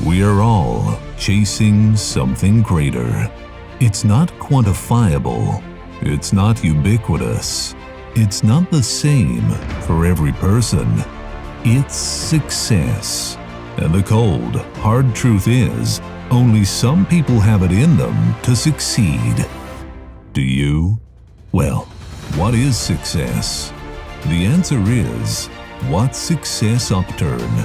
We are all chasing something greater. It's not quantifiable. It's not ubiquitous. It's not the same for every person. It's success. And the cold, hard truth is, only some people have it in them to succeed. Do you? Well, what is success? The answer is, What Success Upturn?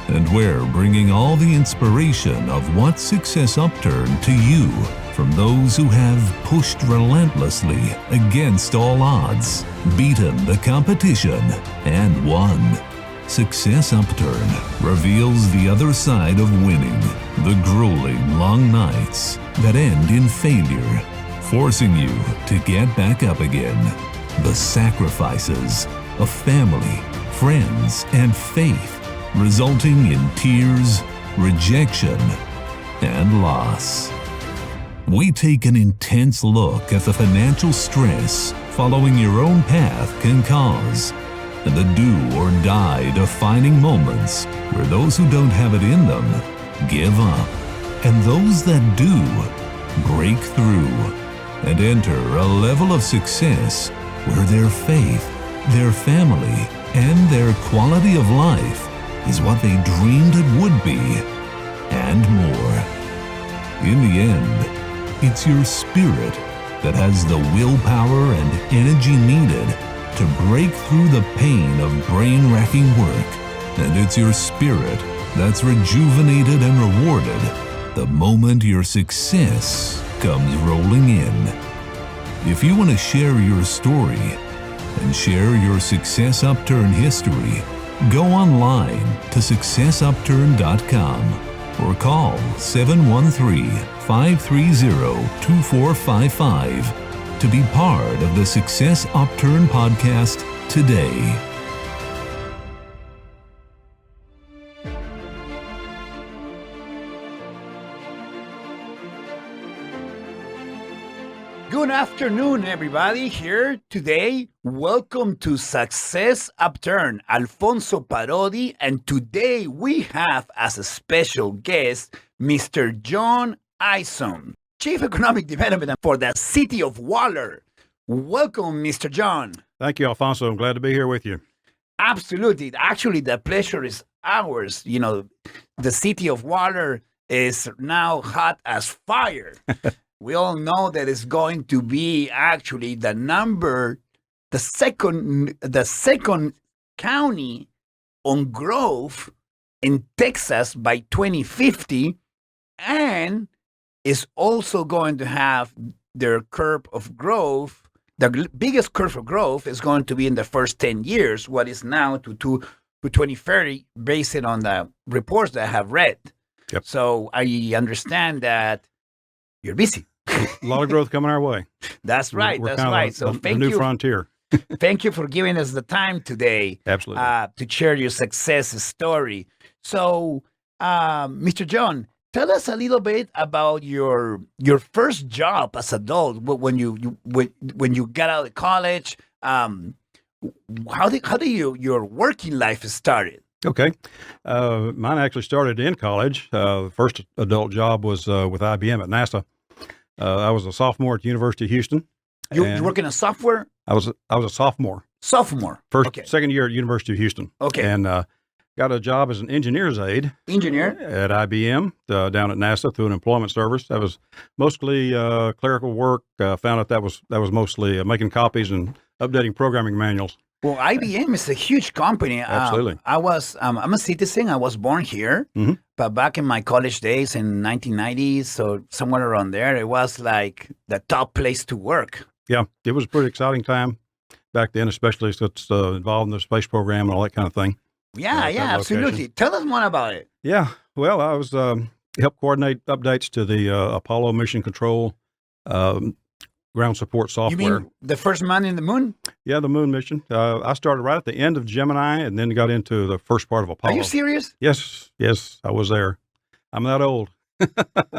And we're bringing all the inspiration of What Success Upturn to you from those who have pushed relentlessly against all odds, beaten the competition, and won. Success Upturn reveals the other side of winning, the grueling long nights that end in failure, forcing you to get back up again. The sacrifices of family, friends, and faith, resulting in tears, rejection, and loss. We take an intense look at the financial stress following your own path can cause, and the do-or-die defining moments where those who don't have it in them give up, and those that do break through and enter a level of success where their faith, their family, and their quality of life is what they dreamed it would be, and more. In the end, it's your spirit that has the willpower and energy needed to break through the pain of brain-racking work, and it's your spirit that's rejuvenated and rewarded the moment your success comes rolling in. If you want to share your story and share your Success Upturn history, go online to successupturn.com or call 713-530-2455 to be part of the Success Upturn podcast today. Good afternoon, everybody. Here today. Welcome to Success Upturn. Alfonso Parodi, and today we have as a special guest Mr. John Isom, Chief Economic Development for the City of Waller. Welcome, Mr. John. Thank you, Alfonso. I'm glad to be here with you. Absolutely. Actually, the pleasure is ours. You know, the City of Waller is now hot as fire. We all know that it's going to be actually the second county on growth in Texas by 2050, and is also going to have their curve of growth. The biggest curve of growth is going to be in the first 10 years, what is now to 2030, based on the reports that I have read. Yep. So I understand that you're busy. A lot of growth coming our way. That's right. We're that's right. So the thank new you. frontier. Thank you for giving us the time today. Absolutely. To share your success story. So, Mr. John, tell us a little bit about your first job as adult when you got out of college. How did your working life started? Okay. Mine actually started in college. The first adult job was with IBM at NASA. I was a sophomore at the University of Houston. You working in software? I was a sophomore. Sophomore. Second year at University of Houston. Okay. And got a job as an engineer's aide. Engineer? At IBM down at NASA through an employment service. That was mostly clerical work. Found out that was mostly making copies and updating programming manuals. Well, IBM is a huge company. Absolutely. I'm a citizen. I was born here, but back in my college days in 1990s, so somewhere around there, it was like the top place to work. Yeah, it was a pretty exciting time back then, especially since it's involved in the space program and all that kind of thing. Yeah, absolutely. Tell us more about it. Yeah, well, I was helped coordinate updates to the Apollo mission control ground support software. You mean the first man in the moon? Yeah, the moon mission. I started right at the end of Gemini and then got into the first part of Apollo. Are you serious? Yes, I was there. I'm that old.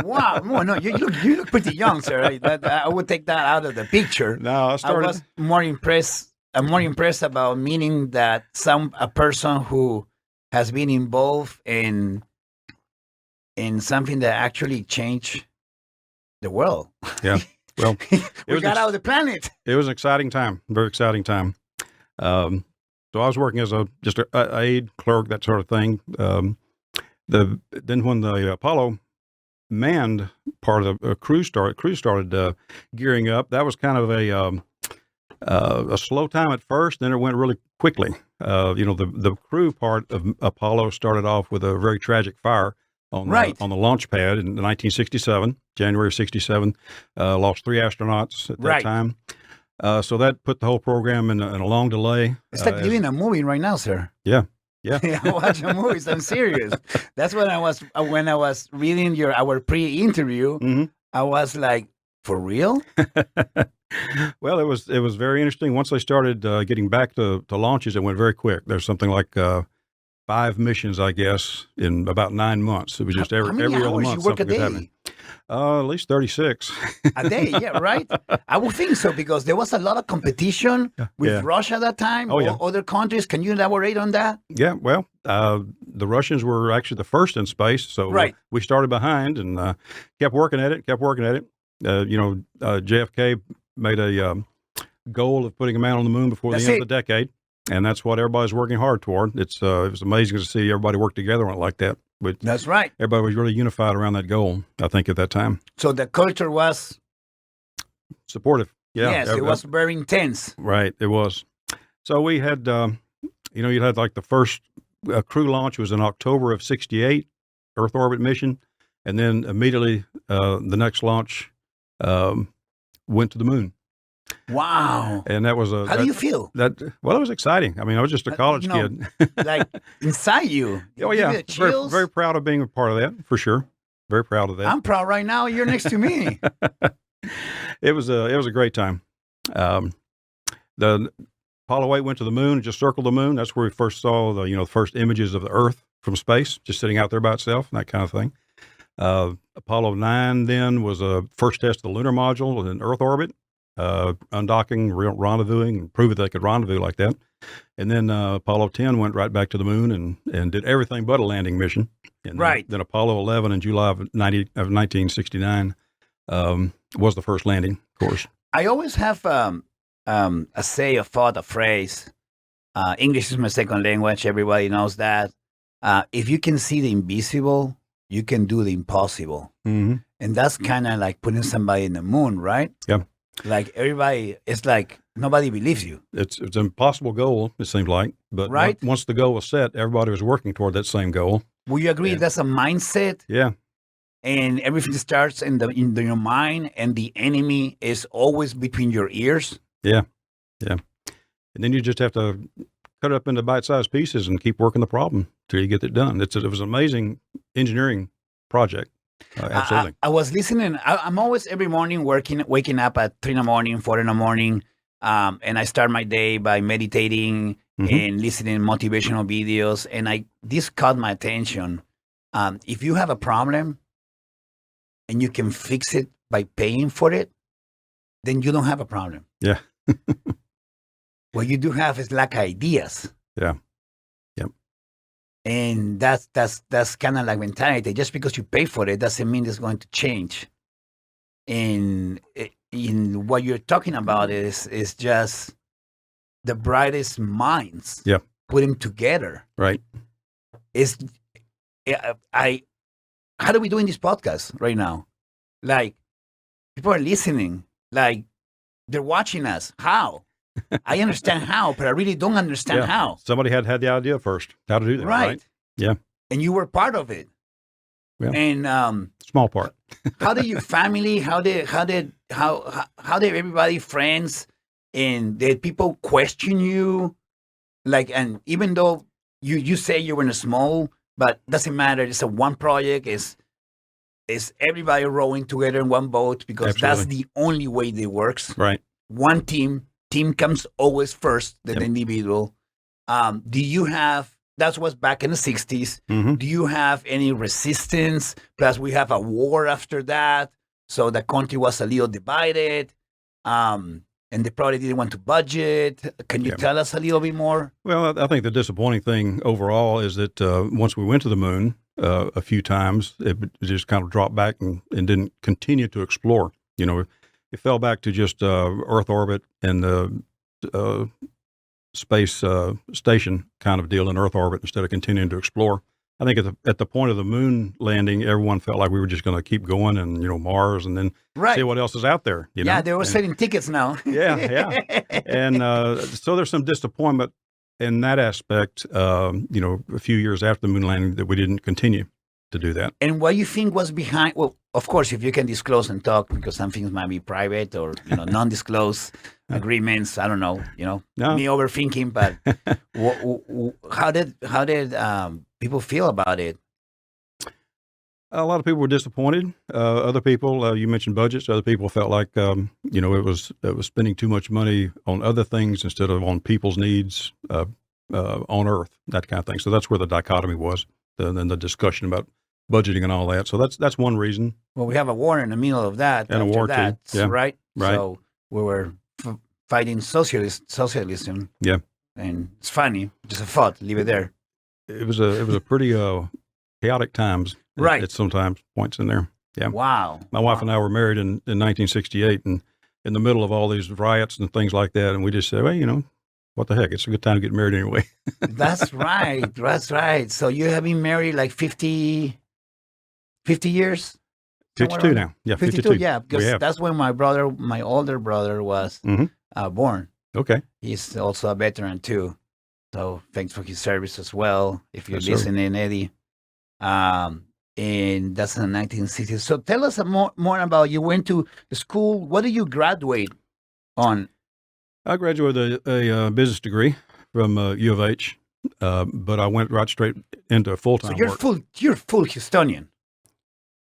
Wow, no, you look pretty young, sir. I would take that out of the picture. No, I was more impressed. I'm more impressed about meaning that a person who has been involved in in something that actually changed the world. Yeah. Well, we got out of the planet. It was an exciting time, very exciting time. So I was working as just a aide, clerk, that sort of thing. Then when the Apollo manned part of the crew started gearing up, that was kind of a slow time at first. Then it went really quickly. The crew part of Apollo started off with a very tragic fire on the launch pad in 1967, January of 67. Lost 3 astronauts at that time. So that put the whole program in a long delay. It's like living a movie right now, sir. Yeah. Yeah. I watch movies. I'm serious. That's when I was reading our pre-interview. Mm-hmm. I was like, for real? Well, it was very interesting. Once they started getting back to launches, it went very quick. There's something like 5 missions, I guess, in about 9 months. It was just every other month you work something a was day? happening. At least 36. A day, yeah, right? I would think so because there was a lot of competition with Russia at that time, other countries. Can you elaborate on that? Yeah, well, the Russians were actually the first in space, so we started behind and kept working at it. JFK made a goal of putting a man on the moon before the end of the decade, and that's what everybody's working hard toward. It was amazing to see everybody work together on it like that. But that's right. Everybody was really unified around that goal, I think, at that time. So the culture was supportive. Yeah. Yes, it was very intense. Right, it was. So we had, you had like the first crew launch was in October of 68, Earth orbit mission. And then immediately the next launch went to the moon. Wow. And that was How do you feel? Well, it was exciting. I mean, I was just a college kid. Like inside you. Oh, yeah. Very, very proud of being a part of that, for sure. Very proud of that. I'm proud right now. You're next to me. It was a great time. The Apollo 8 went to the moon, just circled the moon. That's where we first saw the first images of the Earth from space, just sitting out there by itself and that kind of thing. Apollo 9 then was a first test of the lunar module in Earth orbit. Undocking, rendezvousing, and prove that they could rendezvous like that. And then Apollo 10 went right back to the moon and did everything but a landing mission. And then Apollo 11 in July of 1969 was the first landing, of course. I always have a say, a thought, a phrase. English is my second language. Everybody knows that. If you can see the invisible, you can do the impossible. Mm-hmm. And that's kind of like putting somebody in the moon, right? Yeah. Like everybody, it's like nobody believes you. It's an impossible goal, it seems like. But once the goal was set, everybody was working toward that same goal. Will you agree that's a mindset? Yeah. And everything starts in your mind, and the enemy is always between your ears. Yeah. Yeah. And then you just have to cut it up into bite-sized pieces and keep working the problem till you get it done. It was an amazing engineering project. Absolutely. I was listening. I'm always every morning waking up at 3 in the morning, 4 in the morning, and I start my day by meditating and listening motivational videos. And this caught my attention. If you have a problem and you can fix it by paying for it, then you don't have a problem. Yeah. What you do have is lack ideas. Yeah. Yep. And that's kind of like mentality. Just because you pay for it doesn't mean it's going to change. And in what you're talking about is just the brightest minds. Yeah. Put them together. Right. How do we do in this podcast right now? Like, people are listening. Like, they're watching us. How? I understand how, but I really don't understand how. Somebody had the idea first, how to do that. Right. Yeah. And you were part of it. Yeah. And small part. how did your family? How did everybody, friends, and did people question you? Like, and even though you say you were in a small, but doesn't matter. It's a one project. It's everybody rowing together in one boat because that's the only way it works. Right. One team. Team comes always first, than the individual. Do you have? That was back in the 60s. Mm-hmm. Do you have any resistance? Plus, we have a war after that, so the country was a little divided, and they probably didn't want to budget. Can you tell us a little bit more? Well, I think the disappointing thing overall is that once we went to the moon, a few times. It just kind of dropped back and didn't continue to explore. You know, it fell back to just Earth orbit and the space station kind of deal in Earth orbit instead of continuing to explore. I think at the point of the moon landing, everyone felt like we were just going to keep going and, Mars and then see what else is out there. Yeah, they were selling tickets now. Yeah. And so there's some disappointment in that aspect, a few years after the moon landing that we didn't continue to do that. And what you think was behind, well, of course, if you can disclose and talk, because some things might be private or, non-disclose agreements, I don't know, me overthinking, but how did people feel about it? A lot of people were disappointed. Other people, you mentioned budgets. Other people felt like, it was spending too much money on other things instead of on people's needs on Earth, that kind of thing. So that's where the dichotomy was, and the discussion about budgeting and all that. So that's one reason. Well, we have a war in the middle of that. And a war too. Yeah. Right. Right. So we were fighting socialism. Yeah. And it's funny, just a thought. Leave it there. It was a pretty chaotic times. Right. At sometimes points in there. Yeah. Wow. My wife and I were married in 1968, and in the middle of all these riots and things like that, and we just said, well, what the heck? It's a good time to get married anyway. That's right. That's right. So you have been married like 50 years? 52 now. Yeah, 52. Yeah, because that's when my older brother was born. Okay. He's also a veteran too. So thanks for his service as well. If you're Yes, listening, Eddie. And that's in the 1960s. So tell us more about, you went to school. What did you graduate on? I graduated a business degree from U of H, but I went right straight into full-time work. You're full Houstonian.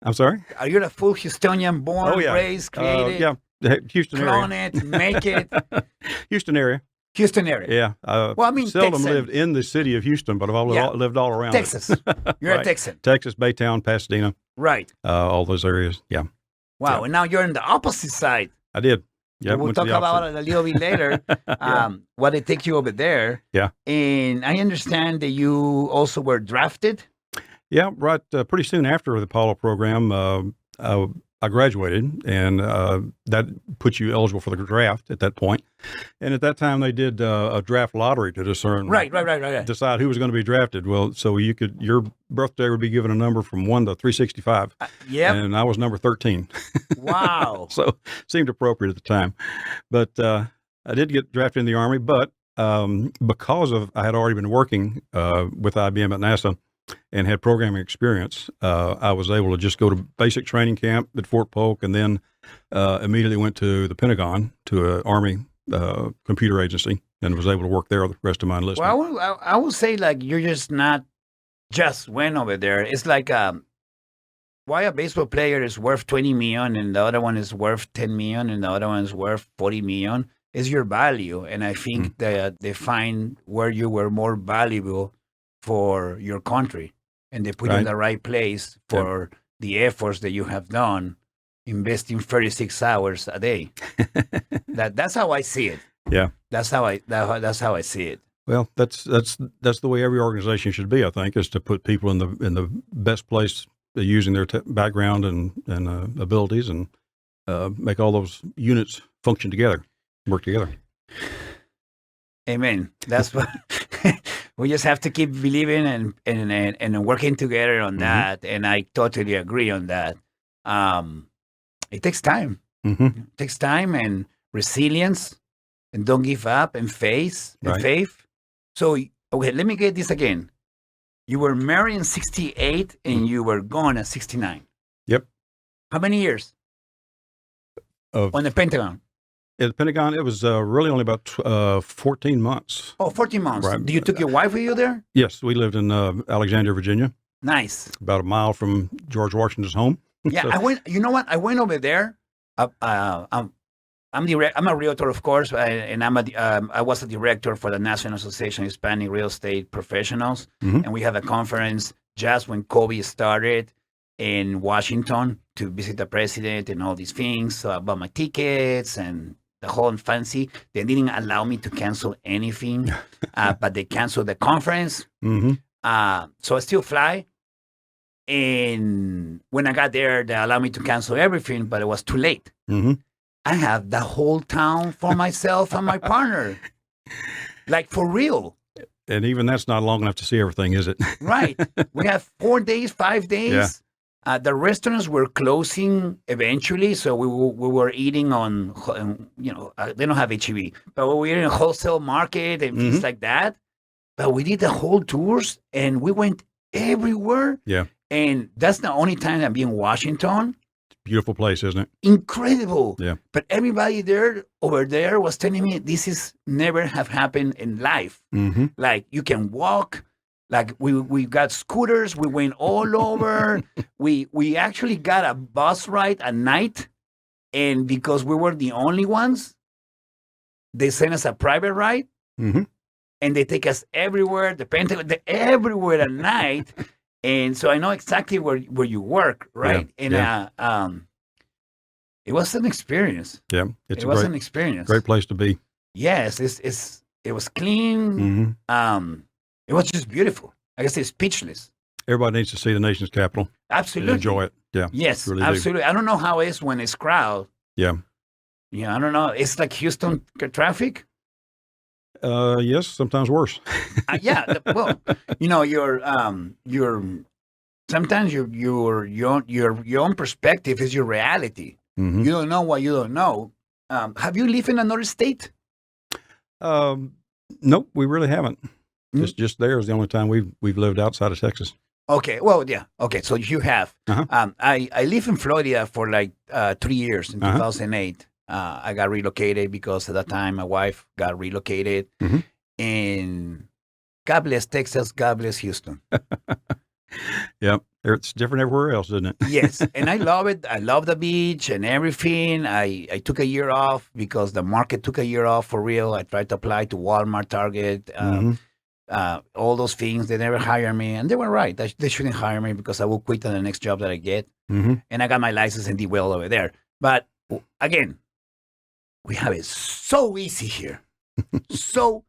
I'm sorry? Are you a full Houstonian, born, raised, created? Yeah, Houston clone area. it, make it. Houston area. Houston area. Yeah. Well, I mean, seldom Texan. lived in the city of Houston, but I've lived all around Texas. it. You're Right. a Texan. Texas, Baytown, Pasadena, Right. all those areas. Yeah. Wow. Yeah. And now you're on the opposite side. I did. Yeah. We'll talk about it a little bit later, what it takes you over there. Yeah. And I understand that you also were drafted. Yeah, right. Pretty soon after the Apollo program, I graduated, and that puts you eligible for the draft at that point. And at that time, they did a draft lottery to discern, Right. decide who was going to be drafted. Well, so your birthday would be given a number from 1 to 365. Yep. And I was number 13. Wow. So seemed appropriate at the time. But I did get drafted in the Army, but because I had already been working with IBM at NASA and had programming experience, I was able to just go to basic training camp at Fort Polk, and then immediately went to the Pentagon, to an Army computer agency, and was able to work there the rest of my enlistment. Well, I would say, like, you're just not just went over there. It's like why a baseball player is worth 20 million and the other one is worth 10 million and the other one is worth 40 million is your value. And I think that they find where you were more valuable for your country, and they put you in the right place for the efforts that you have done, investing 36 hours a day. That's how I see it. Yeah, that's how I see it. Well, that's the way every organization should be. I think, is to put people in the best place using their background and abilities, and make all those units function together, work together. Amen. That's what we just have to keep believing and working together on that. And I totally agree on that. It takes time. It takes time and resilience, and don't give up, and faith. So, okay, let me get this again. You were married in 68 and you were gone at 69. Yep. How many years? On the Pentagon? At the Pentagon, it was really only about 14 months. Oh, 14 months. Right. You took your wife with you there? Yes, we lived in Alexandria, Virginia. Nice. About a mile from George Washington's home. Yeah, I went. You know what? I went over there. I'm a realtor, of course, and I was a director for the National Association of Hispanic Real Estate Professionals, and we had a conference just when COVID started in Washington to visit the president and all these things. So I bought my tickets and the whole fancy. They didn't allow me to cancel anything, but they canceled the conference. So I still fly. And when I got there, they allowed me to cancel everything, but it was too late. Mm-hmm. I have the whole town for myself and my partner. Like, for real. And even that's not long enough to see everything, is it? Right. We have 4 days, 5 days. Yeah. The restaurants were closing eventually, so we were eating on, they don't have HEB, but we were eating a wholesale market and things like that. But we did the whole tours, and we went everywhere. Yeah. And that's the only time I've been in Washington. Beautiful place, isn't it? Incredible. Yeah. But everybody over there was telling me this is never have happened in life. Mm-hmm. Like, you can walk. Like, we got scooters. We went all over. we actually got a bus ride at night. And because we were the only ones, they sent us a private ride. Mm-hmm. And they take us everywhere, everywhere at night. And so I know exactly where you work, right? Yeah. And it was an experience. Yeah, It was an experience. Great place to be. Yes, it was clean. Mm-hmm. It was just beautiful. I guess it's speechless. Everybody needs to see the nation's capital. Absolutely. And enjoy it. Yeah. Yes, really absolutely. I don't know how it is when it's crowded. Yeah. Yeah, I don't know. It's like Houston traffic. Yes, sometimes worse. Yeah. Well, sometimes your own perspective is your reality. Mm-hmm. You don't know what you don't know. Have you lived in another state? Nope, we really haven't. Just there is the only time we've lived outside of Texas. Okay. Well, yeah. Okay. So you have. Uh-huh. I lived in Florida for like 3 years in 2008. I got relocated because at that time my wife got relocated. Mm-hmm. And God bless Texas. God bless Houston. Yeah. It's different everywhere else, isn't it? Yes. And I love it. I love the beach and everything. I took a year off because the market took a year off for real. I tried to apply to Walmart, Target, all those things. They never hired me. And they were right. They shouldn't hire me because I will quit on the next job that I get. Mm-hmm. And I got my license and did well over there. But again, we have it so easy here. so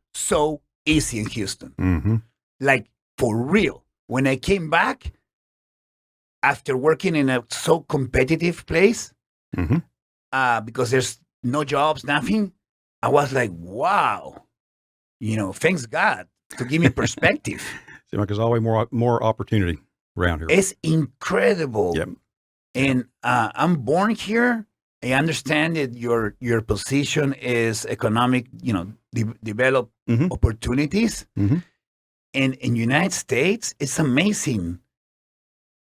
easy in Houston. Mm-hmm. Like, for real. When I came back, after working in a so competitive place, because there's no jobs, nothing, I was like, wow, thanks God to give me perspective. Seems like there's always more opportunity around here. It's incredible. Yep. And I'm born here. I understand that your position is economic, develop opportunities. Mm-hmm. And in United States, it's amazing.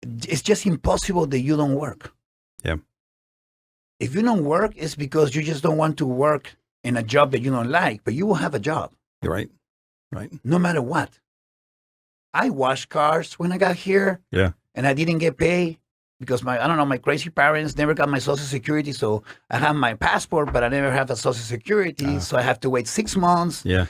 It's just impossible that you don't work. Yeah. If you don't work, it's because you just don't want to work in a job that you don't like, but you will have a job. You're right. Right. No matter what. I washed cars when I got here. Yeah. And I didn't get paid because my crazy parents never got my Social Security. So I have my passport, but I never have a Social Security. So I have to wait 6 months. Yeah.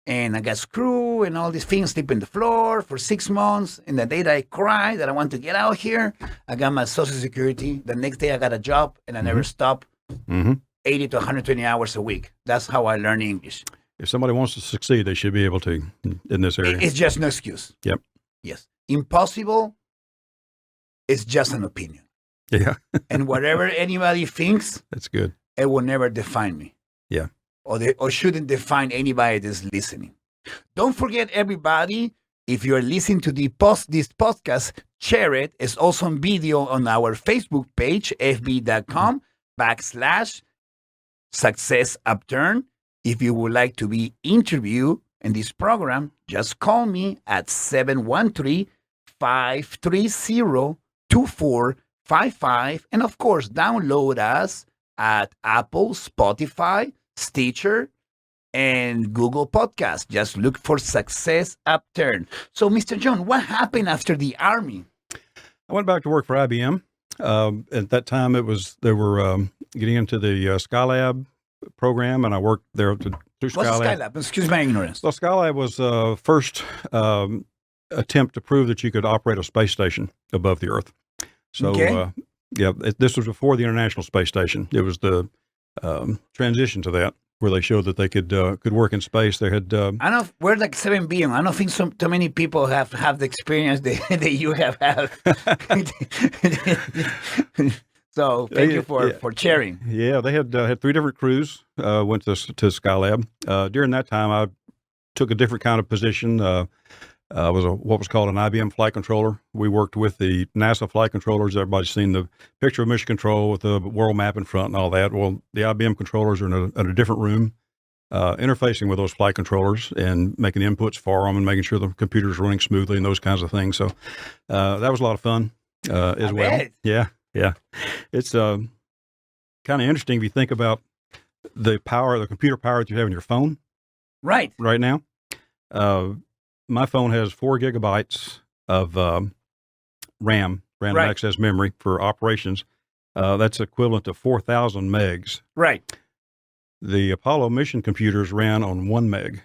And I got screwed and all these things, sleep in the floor for 6 months. And the day that I cried that I want to get out here, I got my Social Security. The next day I got a job and I never stopped 80 to 120 hours a week. That's how I learn English. If somebody wants to succeed, they should be able to in this area. It's just no excuse. Yep. Yes. Impossible is just an opinion. Yeah. And whatever anybody thinks, that's good. It will never define me. Yeah. Or shouldn't define anybody that's listening. Don't forget, everybody, if you're listening to this podcast, share it. It's also on video on our Facebook page, fb.com/Success Upturn. If you would like to be interviewed in this program, just call me at 713-530-2455. And of course, download us at Apple, Spotify, Stitcher, and Google Podcast. Just look for Success Upturn. So, Mr. John, what happened after the Army? I went back to work for IBM. At that time, they were getting into the Skylab program, and I worked there through Skylab. What's Skylab? Excuse my ignorance. Well, Skylab was the first attempt to prove that you could operate a space station above the Earth. So, this was before the International Space Station. It was the transition to that. where they showed that they could work in space. They had I don't know if we're like 7 billion. I don't think too many people have the experience that you have had. So thank you for sharing. Yeah, they had 3 different crews went to Skylab. During that time, I took a different kind of position. Was what was called an IBM flight controller. We worked with the NASA flight controllers. Everybody's seen the picture of Mission Control with the world map in front and all that. Well, the IBM controllers are in a different room, interfacing with those flight controllers and making inputs for them and making sure the computer's running smoothly and those kinds of things. So that was a lot of fun as well. Bet. Yeah. It's kind of interesting if you think about the computer power that you have in your phone Right. right now. My phone has 4 gigabytes of RAM, random Right. access memory for operations. That's equivalent to 4,000 megs. Right. The Apollo mission computers ran on 1 meg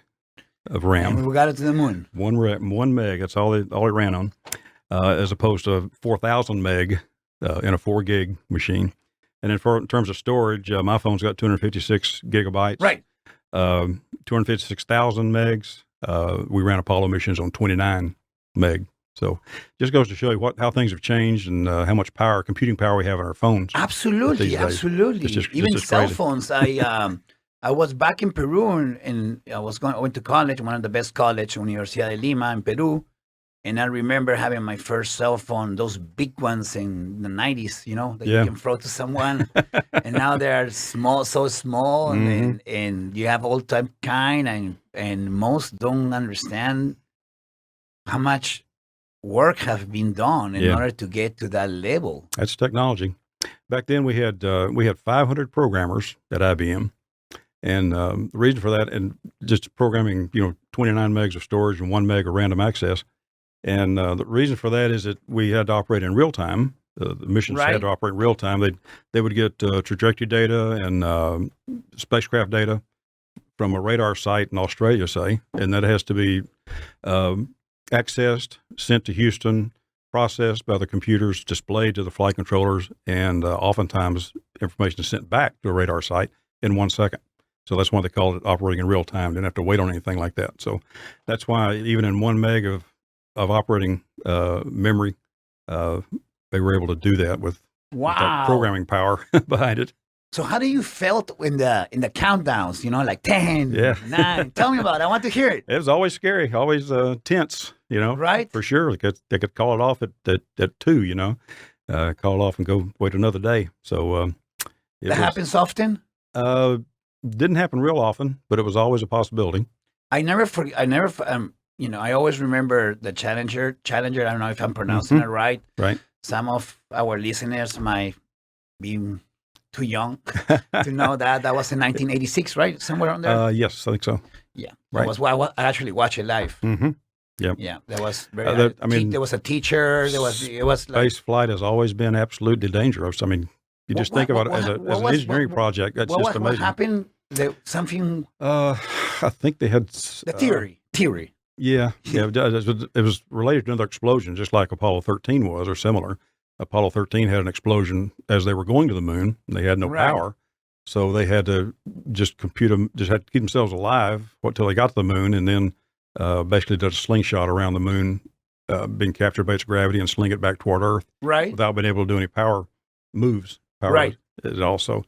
of RAM. And we got it to the moon. 1 meg. That's all it ran on, as opposed to 4,000 meg in a 4 gig machine. And then in terms of storage, my phone's got 256 gigabytes. Right. 256,000 megs. We ran Apollo missions on 29 meg. So just goes to show you how things have changed and how much computing power we have on our phones. Absolutely. these days. Absolutely. It's Even just cell crazy. phones. I was back in Peru and I went to college, one of the best college, Universidad de Lima in Peru. And I remember having my first cell phone, those big ones in the 90s, that Yeah. you can throw to someone. And now they're so small, and you have all type kind, and most don't understand how much work has been done in Yeah. order to get to that level. That's technology. Back then we had 500 programmers at IBM. And the reason for that, and just programming, 29 megs of storage and 1 meg of random access. And the reason for that is that we had to operate in real time. The missions Right. had to operate in real time. They would get trajectory data and spacecraft data from a radar site in Australia, say, and that has to be accessed, sent to Houston, processed by the computers, displayed to the flight controllers, and oftentimes information is sent back to a radar site in 1 second. So that's why they call it operating in real time. Didn't have to wait on anything like that. So that's why even in 1 meg of operating memory, they were able to do that with that Wow. programming power behind it. So how do you felt in the countdowns, like 10, Yeah. 9? Tell me about it. I want to hear it. It was always scary, always tense, Right? for sure. They could call it off at 2, call it off and go wait another day. So That happens often? Didn't happen real often, but it was always a possibility. I always remember the Challenger. I don't know if I'm pronouncing it right. Right. Some of our listeners might be too young to know that. That was in 1986, right? Somewhere on there? Yes, I think so. Yeah. right. That was why I actually watched it live. Mm-hmm. Yeah. That was very, there was a teacher. It was like, Space flight has always been absolutely dangerous. I mean, you just think about it as an engineering project. That's just amazing. What happened? Something, I think they had the theory. Yeah. It was related to another explosion, just like Apollo 13 was, or similar. Apollo 13 had an explosion as they were going to the moon. They had no Right. power, so they had to just had to keep themselves alive until they got to the moon, and then basically did a slingshot around the moon, being captured by its gravity, and sling it back toward Earth Right? without being able to do any power moves. Right. Is also.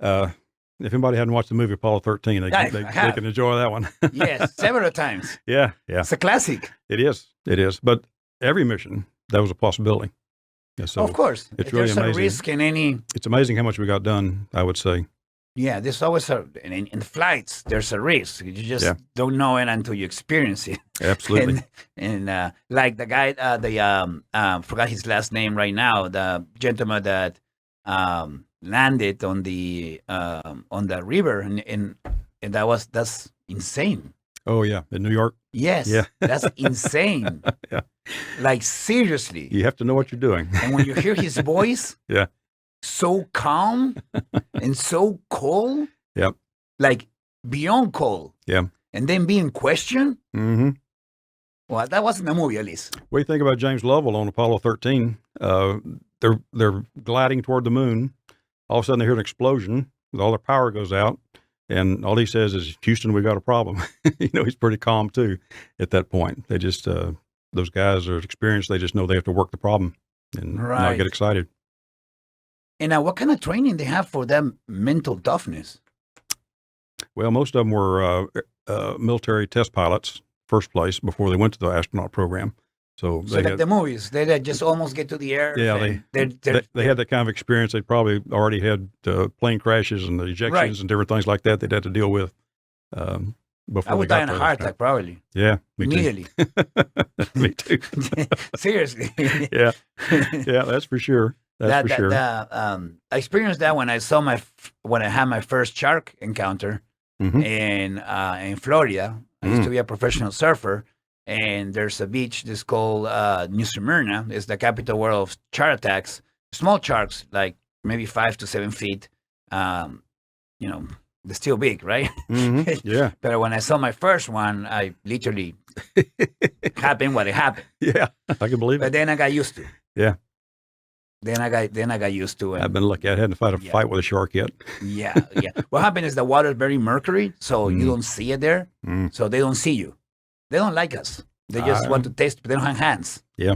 If anybody hadn't watched the movie Apollo 13, they can enjoy that one. Yes, several times. Yeah. It's a classic. It is. But every mission, that was a possibility. Yeah, so Of course. it's If really there's amazing. a risk in any. It's amazing how much we got done, I would say. Yeah, there's always in flights, there's a risk. You just Yeah. don't know it until you experience it. Absolutely. And like the guy, forgot his last name right now, the gentleman that landed on the river, and that's insane. Oh, yeah. In New York, Yes, Yeah. that's insane. Yeah. Like seriously. you have to know what you're doing. And when you hear his voice, Yeah. so calm and so cold, Yep. like beyond cold. Yeah. And then being questioned. Mm-hmm. Well, that wasn't a movie, at least. What do you think about James Lovell on Apollo 13? They're gliding toward the moon. All of a sudden, they hear an explosion. All their power goes out, And all he says is, Houston, we got a problem. He's pretty calm too at that point. They just, those guys are experienced. They just know they have to work the problem and not get excited. And what kind of training they have for that mental toughness? Well, most of them were military test pilots, first place, before they went to the astronaut program. So like the movies, they just almost get to the air. Yeah, they had that kind of experience. They probably already had plane crashes and the ejections and different things like that they'd had to deal with before I would die in a heart attack, probably. Yeah, me immediately. Too. Me too. Seriously. Yeah, that's for sure. That's for sure. I experienced that when I had my first shark encounter in Florida. I used to be a professional surfer. And there's a beach that's called New Smyrna. It's the capital world of shark attacks. Small sharks, like maybe 5 to 7 feet. They're still big, right? Yeah. But when I saw my first one, I literally happened what it happened. Yeah, I can believe it. But then I got used to it. Yeah. Then I got used to it. I've been lucky. I hadn't had a fight with a shark yet. Yeah. What happened is the water is very mercury, so you don't see it there. So they don't see you. They don't like us. They just want to taste, but they don't have hands. Yeah.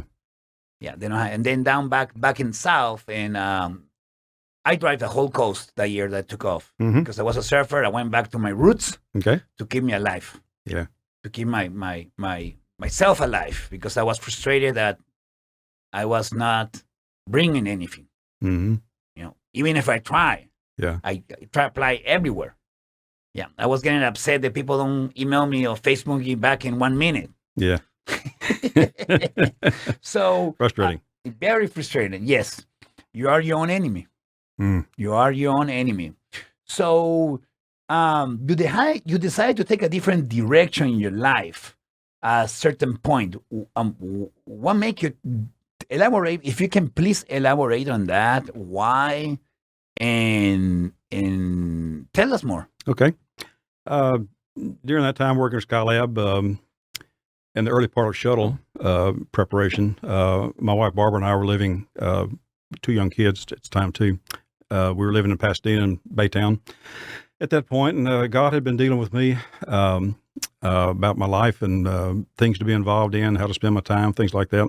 Yeah, they don't have, and then down back in South, and I drive the whole coast that year that I took off. Because I was a surfer. I went back to my roots to keep me alive. Yeah. To keep myself alive, because I was frustrated that I was not bringing anything. Even if I try. Yeah. I try to apply everywhere. Yeah, I was getting upset that people don't email me or Facebook me back in 1 minute. Yeah. So frustrating. Very frustrating. Yes, you are your own enemy. You are your own enemy. So, you decide to take a different direction in your life at a certain point. What make you elaborate? If you can, please elaborate on that. Why? And tell us more. Okay. During that time working at Skylab, in the early part of shuttle preparation, my wife Barbara and I were living, 2 young kids at the time too. We were living in Pasadena and Baytown at that point, and God had been dealing with me about my life and things to be involved in, how to spend my time, things like that.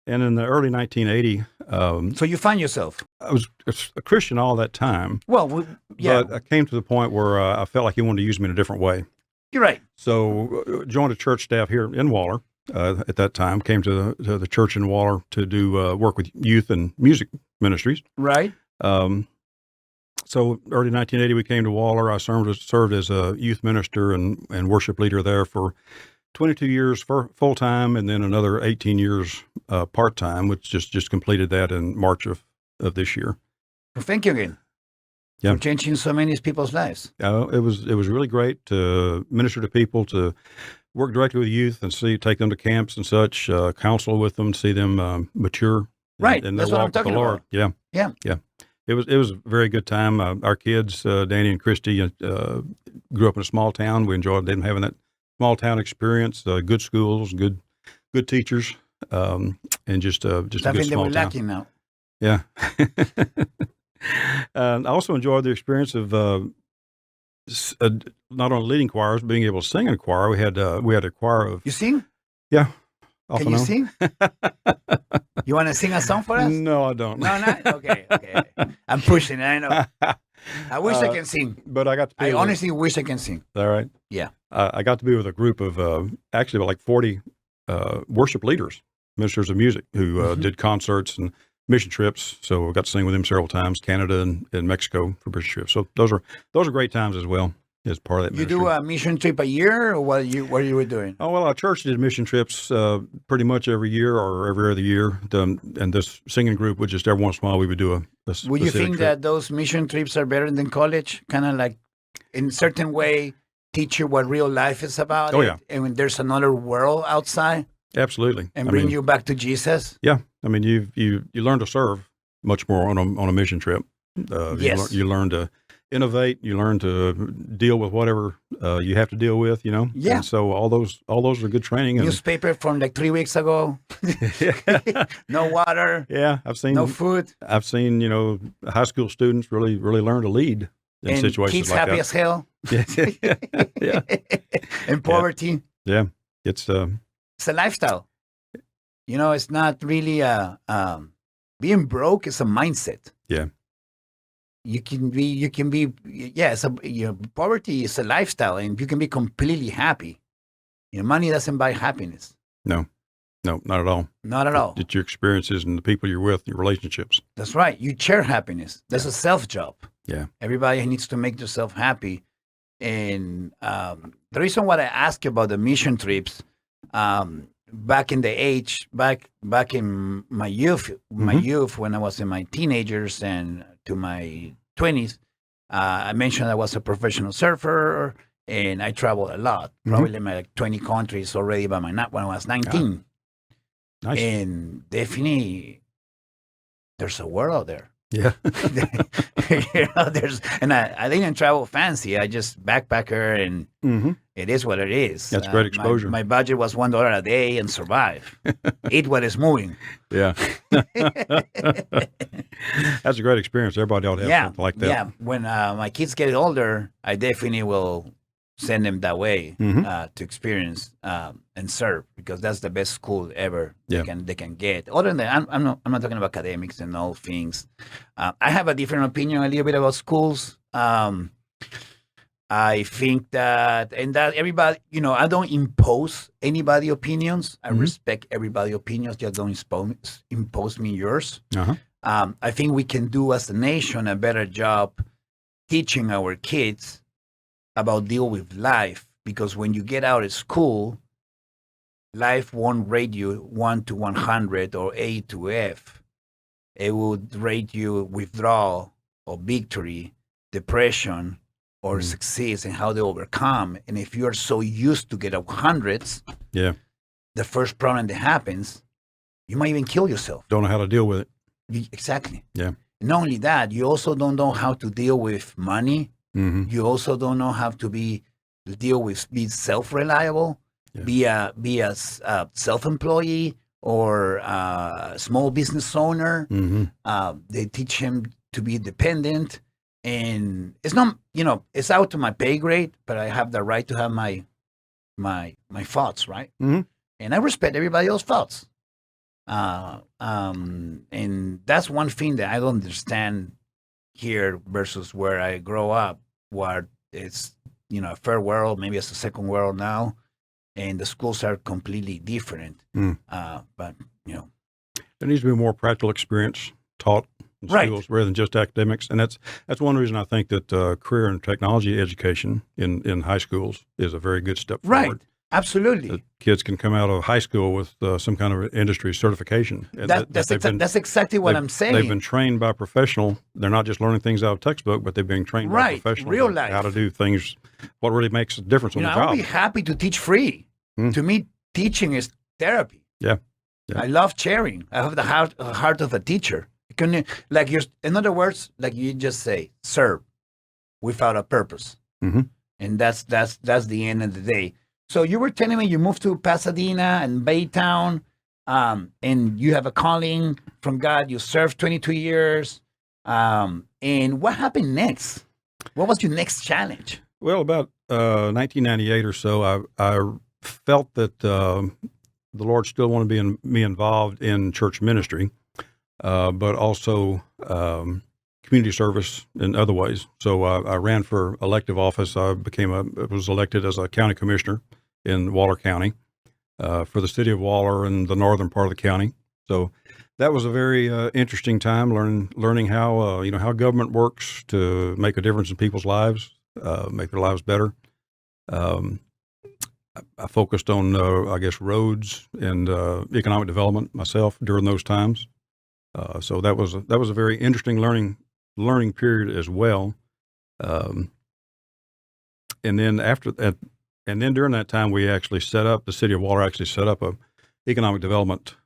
And in the early 1980, so you find yourself. I was a Christian all that time. Well, yeah. But I came to the point where I felt like he wanted to use me in a different way. You're right. So joined a church staff here in Waller at that time. Came to the church in Waller to do work with youth and music ministries. Right. So early 1980, we came to Waller. I served as a youth minister and worship leader there for 22 years full time, and then another 18 years part time, which just completed that in March of this year. Well, thank you again for changing so many people's lives. It was really great to minister to people, to work directly with youth and take them to camps and such, counsel with them, see them mature. Right, and that's what I'm talking about. Yeah. It was a very good time. Our kids, Danny and Christy, grew up in a small town. We enjoyed them having that small town experience, good schools, good teachers, and just a good small town. They were lacking now. Yeah. I also enjoyed the experience of not only leading choirs, but being able to sing in a choir. We had a choir of. You sing? Yeah. Can you sing? You want to sing a song for us? No, I don't. No, not okay. I'm pushing it. I know. I wish I can sing, but I got to. I honestly wish I can sing. All right. Yeah. I got to be with a group of actually about like 40 worship leaders, ministers of music, who did concerts and mission trips. So I got to sing with them several times, Canada and Mexico for mission trips. So those are great times as well. As part of that ministry. You do a mission trip a year, or what you were doing? Oh, well, our church did mission trips pretty much every year or every other year. And this singing group would just every once in a while we would do a Would you think that those mission trips are better than college? Kind of like, in a certain way, teach you what real life is about? Yeah. And when there's another world outside? Absolutely. And bring you back to Jesus? Yeah. I mean, you learn to serve much more on a mission trip. Yes. You learn to innovate. You learn to deal with whatever you have to deal with, Yeah. And so all those are good training. Newspaper from like 3 weeks ago. No water. Yeah, I've seen no food. I've seen high school students really learn to lead in and situations kids like happy that. as hell. Yeah. And poverty. Yeah. It's It's a lifestyle. You know, it's not really being broke is a mindset. Yeah. You can be, yeah, poverty is a lifestyle, and you can be completely happy. Money doesn't buy happiness. no, not at all. Not at all. It's your experiences and the people you're with, your relationships. That's right. You share happiness. That's a self job. Yeah. Everybody needs to make themselves happy. And the reason why I ask you about the mission trips, back in my youth, when I was in my teenagers and to my 20s, I mentioned I was a professional surfer, and I traveled a lot, probably in like 20 countries already when I was 19. Nice. And definitely, there's a world out there. Yeah. I didn't travel fancy. I just backpacker, and it is what it is. That's great exposure. My budget was $1 a day and survive. Eat what is moving. Yeah. That's a great experience. Everybody ought to have something like that. Yeah. When my kids get older, I definitely will send them that way to experience and serve, because that's the best school ever they can get. Other than that, I'm not talking about academics and all things. I have a different opinion a little bit about schools. I think that everybody, I don't impose anybody opinions. I respect everybody's opinions. Just don't impose me yours. I think we can do as a nation a better job teaching our kids about deal with life, because when you get out of school, life won't rate you 1 to 100 or A to F. It would rate you withdrawal or victory, depression, or success, and how they overcome. And if you're so used to get hundreds, the first problem that happens, you might even kill yourself. Don't know how to deal with it. Exactly. Yeah. Not only that, you also don't know how to deal with money. You also don't know how to be self-reliable, be a self-employee or a small business owner. They teach him to be dependent, and it's not, it's out to my pay grade, but I have the right to have my thoughts, right? And I respect everybody else's thoughts. And that's one thing that I don't understand here versus where I grow up, where it's, a third world, maybe it's a second world now, and the schools are completely different. But, there needs to be more practical experience taught in schools rather than just academics. And that's one reason I think that career and technology education in high schools is a very good step forward. Right. Absolutely. That kids can come out of high school with some kind of industry certification. That's exactly what I'm saying. They've been trained by a professional. They're not just learning things out of textbook, but they've been trained by a professional. Real life. How to do things, what really makes a difference on the job. I'll be happy to teach free. To me, teaching is therapy. Yeah. I love sharing. I have the heart of a teacher. In other words, like you just say, serve without a purpose. And that's the end of the day. So you were telling me you moved to Pasadena and Baytown, and you have a calling from God. You served 22 years. And what happened next? What was your next challenge? Well, about 1998 or so, I felt that the Lord still wanted me involved in church ministry, but also community service in other ways. So I ran for elective office. I was elected as a county commissioner in Waller County for the city of Waller and the northern part of the county. So that was a very interesting time, learning how how government works to make a difference in people's lives, make their lives better. I focused on roads and economic development myself during those times. So that was a very interesting learning period as well. And then during that time, the city of Waller actually set up a economic development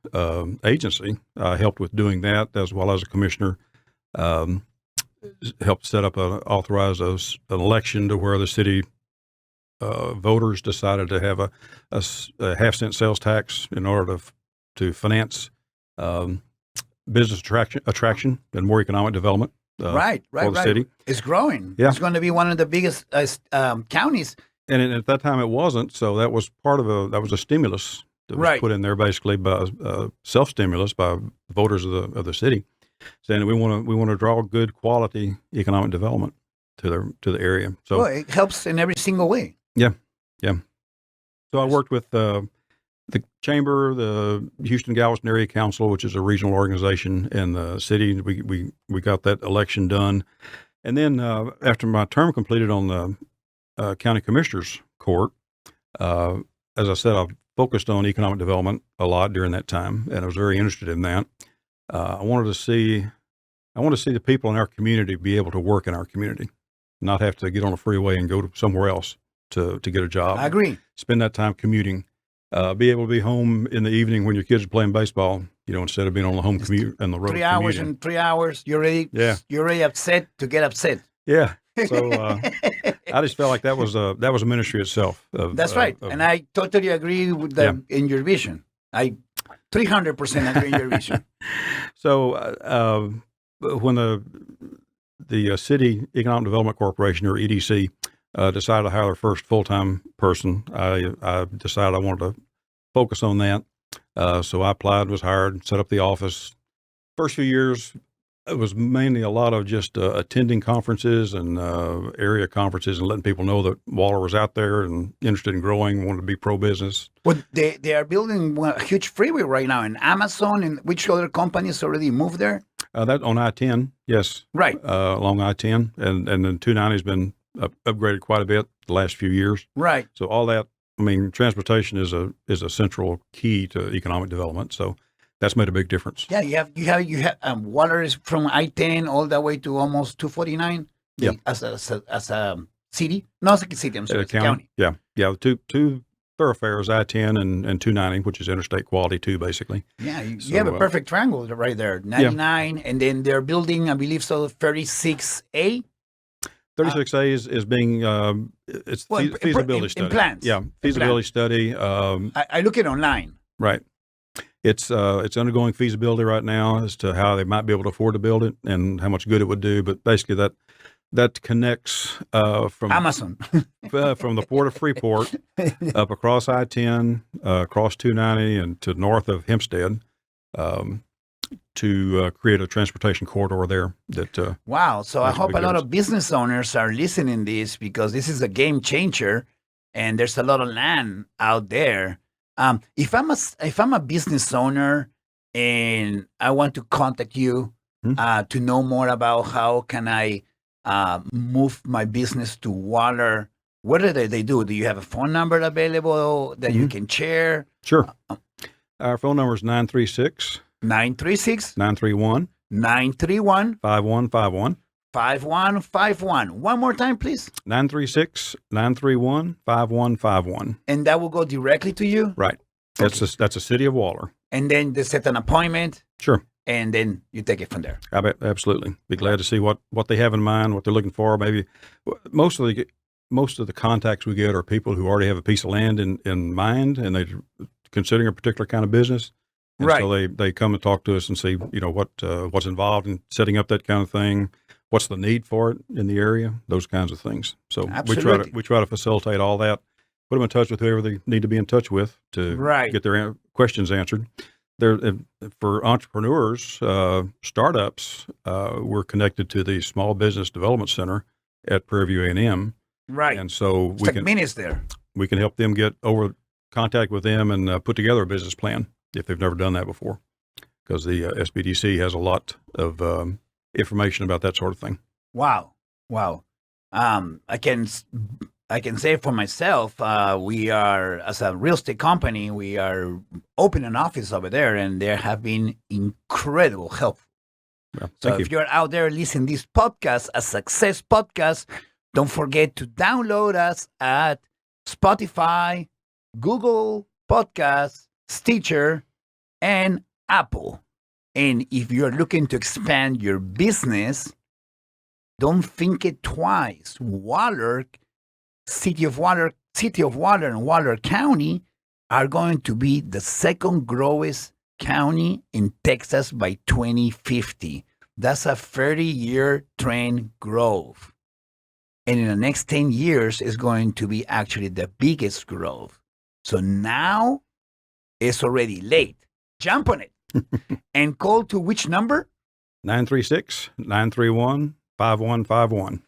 agency. I helped with doing that as well as a commissioner. Helped set up authorize an election to where the city voters decided to have a half-cent sales tax in order to finance business attraction and more economic development. Right. for the city. It's growing. Yeah. It's going to be one of the biggest counties. And at that time, it wasn't. So that was a stimulus that was put in there, basically by self-stimulus by voters of the city, saying that we want to draw good quality economic development to the area. So well, it helps in every single way. Yeah. So I worked with the chamber, the Houston Galveston Area Council, which is a regional organization in the city. We got that election done, and then after my term completed on the county commissioners court, as I said, I focused on economic development a lot during that time, and I was very interested in that. I wanted to see the people in our community be able to work in our community, not have to get on a freeway and go to somewhere else to get a job. I agree. Spend that time commuting. Be able to be home in the evening when your kids are playing baseball, instead of being on the home commute and the road. 3 hours and 3 hours, you're already upset to get upset. Yeah. So I just felt like that was a ministry itself. That's right. And I totally agree with that in your vision. I 300% agree in your vision. So when the City Economic Development Corporation, or EDC, decided to hire their first full-time person, I decided I wanted to focus on that. So I applied, was hired, set up the office. First few years, it was mainly a lot of just attending conferences and area conferences and letting people know that Waller was out there and interested in growing, wanted to be pro-business. Well, they are building a huge freeway right now in Amazon. And which other companies already moved there? That on I-10, yes. Right. Along I-10. And then 290 has been upgraded quite a bit the last few years. Right. So all that, transportation is a central key to economic development. So that's made a big difference. Yeah, you have water is from I-10 all the way to almost 249. Yeah. As a city, no, it's a city. I'm sorry, it's a county. Yeah. Two thoroughfares, I-10 and 290, which is interstate quality 2, basically. Yeah, you have a perfect triangle right there. 99, and then they're building, I believe, 36A. 36A is being feasibility study. In plans. Yeah, feasibility study. I look it online. Right. It's undergoing feasibility right now as to how they might be able to afford to build it and how much good it would do. But basically, that connects from Amazon, from the port of Freeport up across I-10, across 290, and to north of Hempstead, to create a transportation corridor there. That wow! So I hope a lot of business owners are listening to this, because this is a game changer, and there's a lot of land out there. If I'm a business owner and I want to contact you to know more about how can I move my business to Waller, what do they do? Do you have a phone number available that you can share? Sure. Our phone number is 936 931 5151. 5151. One more time, please. 936-931-5151. And that will go directly to you? Right. That's a city of Waller. And then they set an appointment? Sure. And then you take it from there? I bet, absolutely. Be glad to see what they have in mind, what they're looking for. Maybe most of the contacts we get are people who already have a piece of land in mind, and they're considering a particular kind of business. And right. So they come and talk to us and see, what's involved in setting up that kind of thing. What's the need for it in the area? Those kinds of things. So we try to facilitate all that. Put them in touch with whoever they need to be in touch with to get their questions answered. For entrepreneurs, startups, we're connected to the Small Business Development Center at Prairie View A&M. Right. And so we can help them get over contact with them and put together a business plan if they've never done that before, because the SBDC has a lot of information about that sort of thing. Wow. I can say for myself, we are, as a real estate company, we are opening an office over there, and they have been incredible help. Yeah, so if you're out there listening to this podcast, a success podcast, don't forget to download us at Spotify, Google Podcasts, Stitcher, and Apple. And if you're looking to expand your business, don't think it twice. City of Waller and Waller County are going to be the second growest county in Texas by 2050. That's a 30-year trend growth. And in the next 10 years is going to be actually the biggest growth. So now it's already late. Jump on it. And call to which number? 936-931-5151.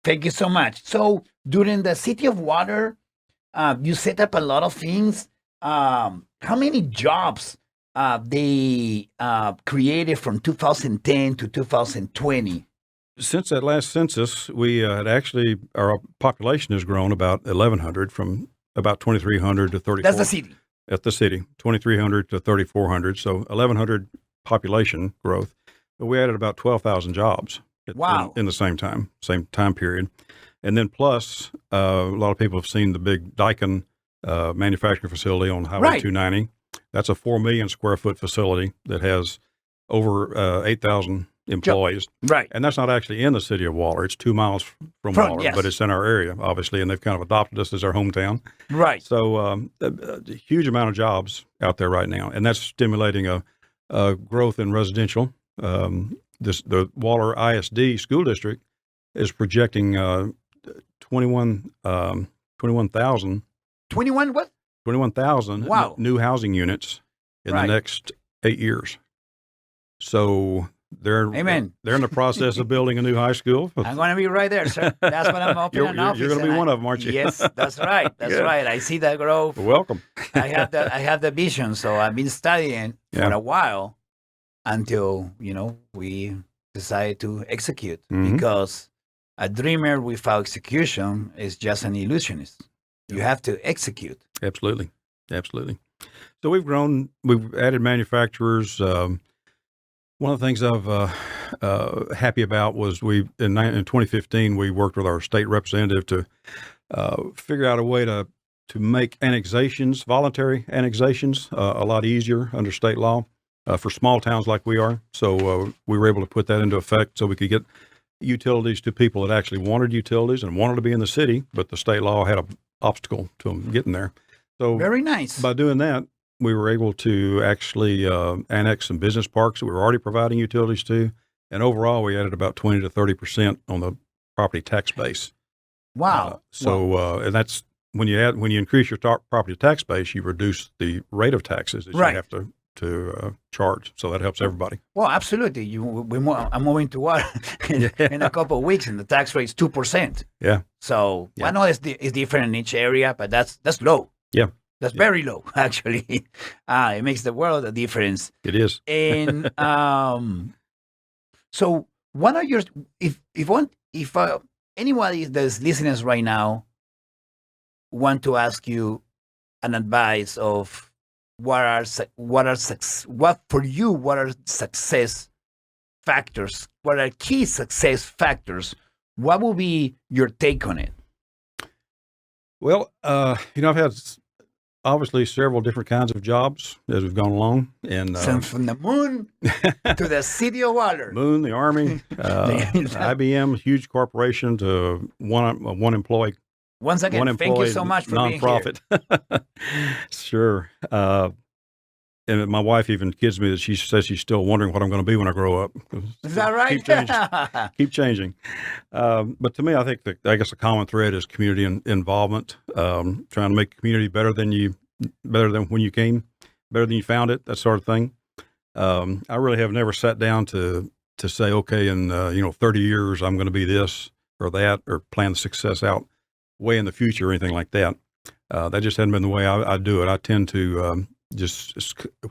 Thank you so much. So during the City of Water, you set up a lot of things. How many jobs they created from 2010 to 2020? Since that last census, we had actually, our population has grown about 1,100 from about 2,300 to 3,400. That's the city. At the city, 2,300 to 3,400. So 1,100 population growth. But we added about 12,000 jobs Wow. in the same time period. And then plus, a lot of people have seen the big Daikin manufacturing facility on Highway Right. 290. That's a 4 million square foot facility that has over 8,000 employees. Right. And that's not actually in the city of Waller. It's 2 miles from Waller, yes. but it's in our area, obviously, and they've kind of adopted us as their hometown. Right. So a huge amount of jobs out there right now, and that's stimulating a growth in residential. The Waller ISD school district is projecting 21,000 21 what? 21,000 Wow. new housing units in Right. the next 8 years. So they're Amen. They're in the process of building a new high school. I'm going to be right there, sir. That's what I'm opening an office. You're going to be and one of them, aren't you? Yes, that's right. That's Good. right. I see that growth. Welcome. I have the vision. So I've been studying for Yeah. a while until, we decided to execute, Mhm. because a dreamer without execution is just an illusionist. You have to execute. Absolutely. So we've grown. We've added manufacturers. One of the things I'm happy about was in 2015 we worked with our state representative to figure out a way to make annexations, voluntary annexations, a lot easier under state law for small towns like we are. So we were able to put that into effect so we could get utilities to people that actually wanted utilities and wanted to be in the city, but the state law had an obstacle to them getting there. So Very nice. by doing that, we were able to actually annex some business parks that we were already providing utilities to, and overall we added about 20 to 30% on the property tax base. Wow. And that's when you increase your property tax base, you reduce the rate of taxes that Right. you have to charge. So that helps everybody. Well, absolutely. I'm moving to water in a couple of weeks, and the tax rate is 2%. Yeah. So Yeah. I know it's different in each area, but that's low. Yeah. That's very low, actually. It makes the world a difference. It is. And so, what are your if anybody that's listening us right now want to ask you an advice of what are success factors? What are key success factors? What will be your take on it? Well, I've had obviously several different kinds of jobs as we've gone along, and So from the moon to the city of water. Moon, the Army, IBM, huge corporation, to one employee. Once again, One thank you employee so much for nonprofit. Sure. And my wife even kids me that she says she's still wondering what I'm going to be when I grow up. being here. Is that right? Keep changing. But to me, I think I guess the common thread is community involvement, trying to make community better than when you came, better than you found it, that sort of thing. I really have never sat down to say, okay, in 30 years I'm going to be this or that, or plan the success out way in the future or anything like that. That just hadn't been the way I do it. I tend to just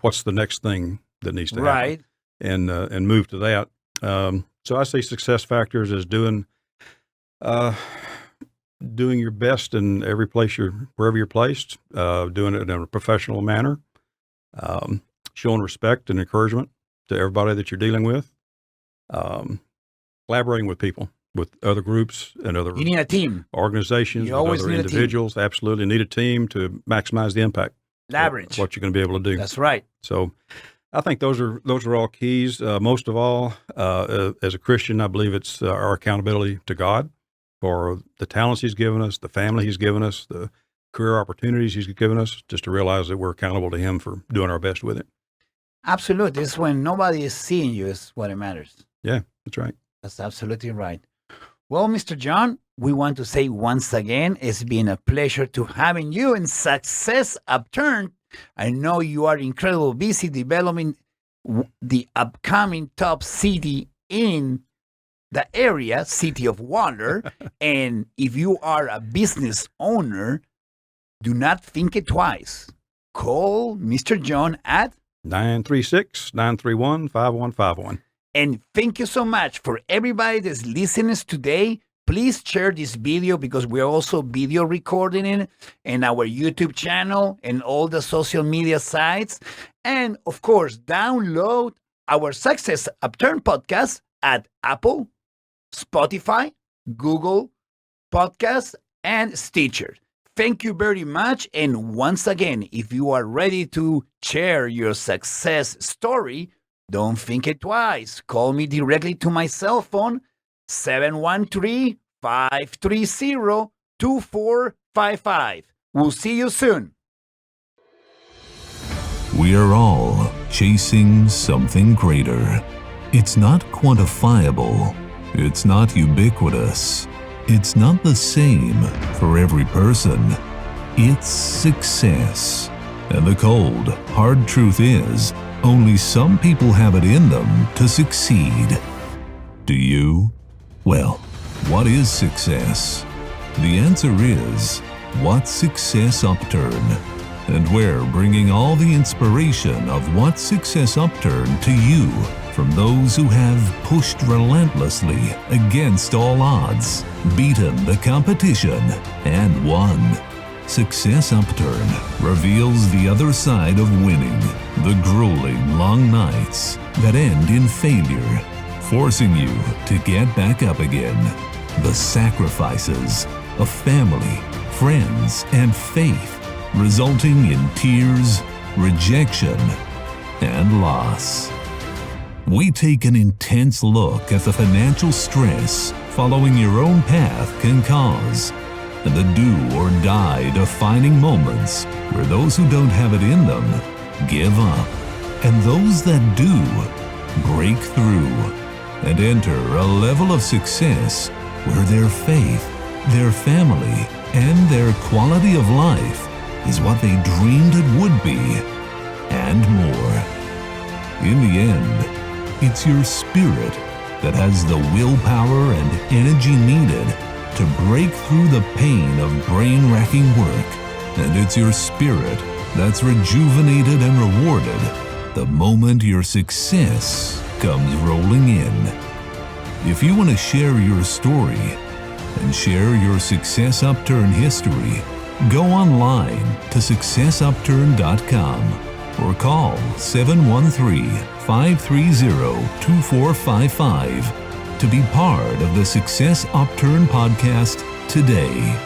what's the next thing that needs to happen, Right. and move to that. So I see success factors as doing your best in every place wherever you're placed, doing it in a professional manner, showing respect and encouragement to everybody that you're dealing with, collaborating with people, with other groups and other You need a team. organizations, You with always other need a team. individuals. Absolutely need a team to maximize the impact. Leverage. What you're going to be able to do. That's right. So I think those are all keys. Most of all, as a Christian, I believe it's our accountability to God for the talents He's given us, the family He's given us, the career opportunities He's given us, just to realize that we're accountable to Him for doing our best with it. Absolutely. It's when nobody is seeing you is what it matters. Yeah, that's right. That's absolutely right. Well, Mr. John, we want to say once again, it's been a pleasure to having you in Success Upturned. I know you are incredibly busy developing the upcoming top city in the area, City of Water. And if you are a business owner, do not think it twice. Call Mr. John at 936-931-5151. And thank you so much for everybody that's listening today. Please share this video because we're also video recording it in our YouTube channel and all the social media sites. And of course, download our Success Upturn podcast at Apple, Spotify, Google Podcasts, and Stitcher. Thank you very much. And once again, if you are ready to share your success story, don't think it twice. Call me directly to my cell phone, 713-530-2455. We'll see you soon. We are all chasing something greater. It's not quantifiable. It's not ubiquitous. It's not the same for every person. It's success. And the cold, hard truth is, only some people have it in them to succeed. Do you? Well, what is success? The answer is, What's Success Upturn? And we're bringing all the inspiration of What's Success Upturn to you from those who have pushed relentlessly against all odds, beaten the competition, and won. Success Upturn reveals the other side of winning, the grueling long nights that end in failure, forcing you to get back up again. The sacrifices of family, friends, and faith, resulting in tears, rejection, and loss. We take an intense look at the financial stress following your own path can cause, and the do-or-die defining moments where those who don't have it in them give up, and those that do break through and enter a level of success where their faith, their family, and their quality of life is what they dreamed it would be, and more. In the end, it's your spirit that has the willpower and energy needed to break through the pain of brain-racking work, and it's your spirit that's rejuvenated and rewarded the moment your success comes rolling in. If you want to share your story and share your Success Upturn history, go online to successupturn.com or call 713-530-2455 to be part of the Success Upturn podcast today.